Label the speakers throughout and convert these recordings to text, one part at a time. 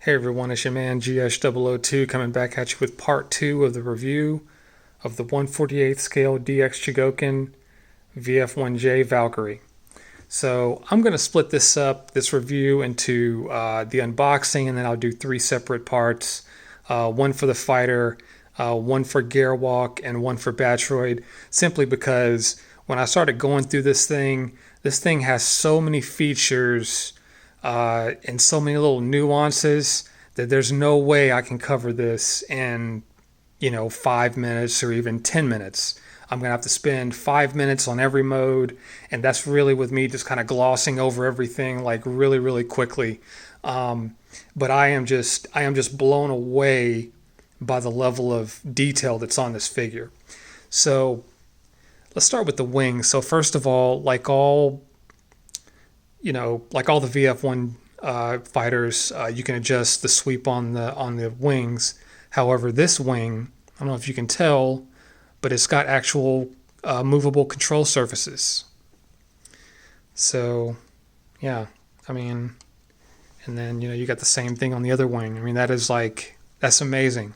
Speaker 1: Hey everyone, it's your man GS002 coming back at you with part 2 of the review of the 1/48th scale DX Chogokin VF-1J Valkyrie. So I'm going to split this review into the unboxing, and then I'll do 3 separate parts. One for the fighter, one for Gearwalk, and one for Batroid, simply because when I started going through this thing has so many features and so many little nuances that there's no way I can cover this in 5 minutes or even 10 minutes. I'm gonna have to spend 5 minutes on every mode, and that's really with me just kind of glossing over everything like really quickly. But I am just blown away by the level of detail that's on this figure. So let's start with the wings. So first of all, like all the VF1 fighters, you can adjust the sweep on the wings. However, this wing, I don't know if you can tell, but it's got actual movable control surfaces. So, yeah, I mean, and then you got the same thing on the other wing. I mean, that's amazing.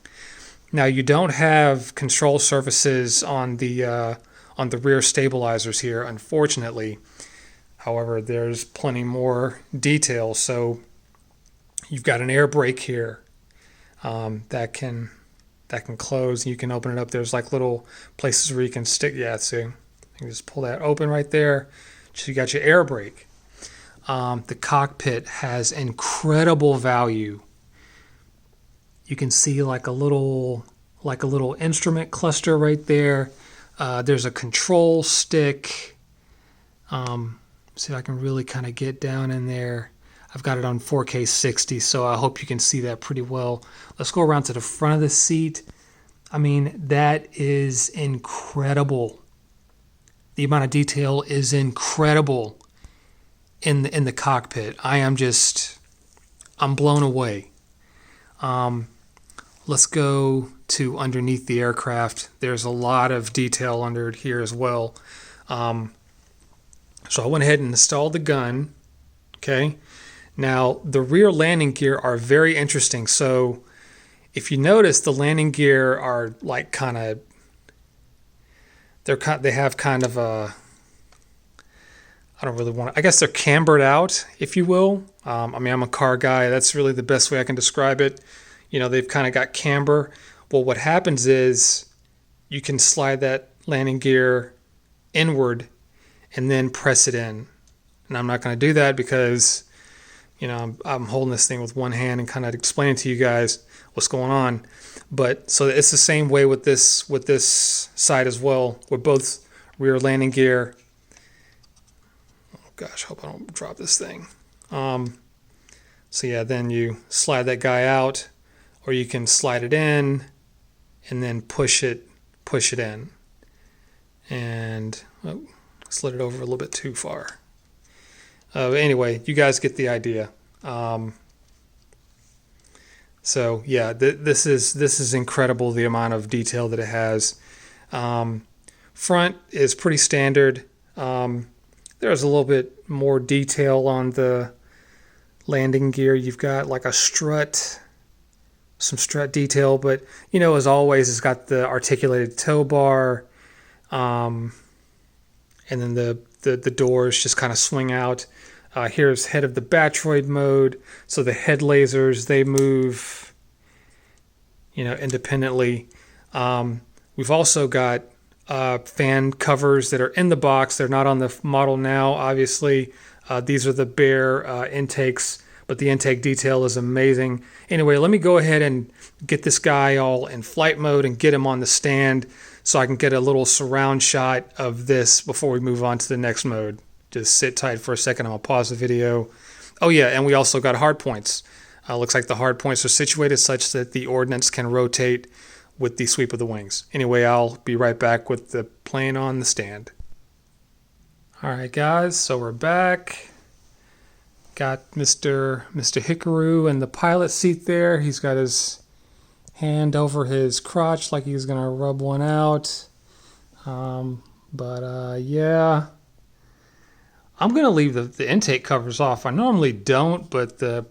Speaker 1: Now you don't have control surfaces on the rear stabilizers here, unfortunately. However, there's plenty more detail. So you've got an air brake here that can close. You can open it up. There's like little places where you can stick. Yeah, see, you can just pull that open right there. So you got your air brake. The cockpit has incredible value. You can see like a little instrument cluster right there. There's a control stick. See if I can really kind of get down in there. I've got it on 4K 60, so I hope you can see that pretty well. Let's go around to the front of the seat. I mean, that is incredible. The amount of detail is incredible in the cockpit. I'm blown away. Let's go to underneath the aircraft. There's a lot of detail under it here as well. So I went ahead and installed the gun. Okay. Now the rear landing gear are very interesting. So if you notice, the landing gear are like they have kind of a, I don't really want to, I guess they're cambered out, if you will. I mean, I'm a car guy. That's really the best way I can describe it. They've kind of got camber. Well, what happens is you can slide that landing gear inward and then press it in. And I'm not going to do that because, I'm holding this thing with one hand and kind of explaining to you guys what's going on. But so it's the same way with this side as well, with both rear landing gear. Oh gosh, hope I don't drop this thing. So yeah, then you slide that guy out, or you can slide it in and then push it in. And slid it over a little bit too far. Anyway, you guys get the idea. So yeah, this is incredible, the amount of detail that it has. Front is pretty standard. There's a little bit more detail on the landing gear. You've got like a strut, some strut detail, but as always, it's got the articulated tow bar. And then the doors just kind of swing out. Here's head of the Batroid mode. So the head lasers, they move, independently. We've also got fan covers that are in the box. They're not on the model now, obviously. These are the bare intakes, but the intake detail is amazing. Anyway, let me go ahead and get this guy all in flight mode and get him on the stand so I can get a little surround shot of this before we move on to the next mode. Just sit tight for a second. I'm going to pause the video. Oh yeah, and we also got hard points. Looks like the hard points are situated such that the ordnance can rotate with the sweep of the wings. Anyway, I'll be right back with the plane on the stand. Alright guys, so we're back. Got Mr. Hikaru in the pilot seat there. He's got his hand over his crotch like he's gonna rub one out. Yeah, I'm gonna leave the intake covers off. I normally don't, but the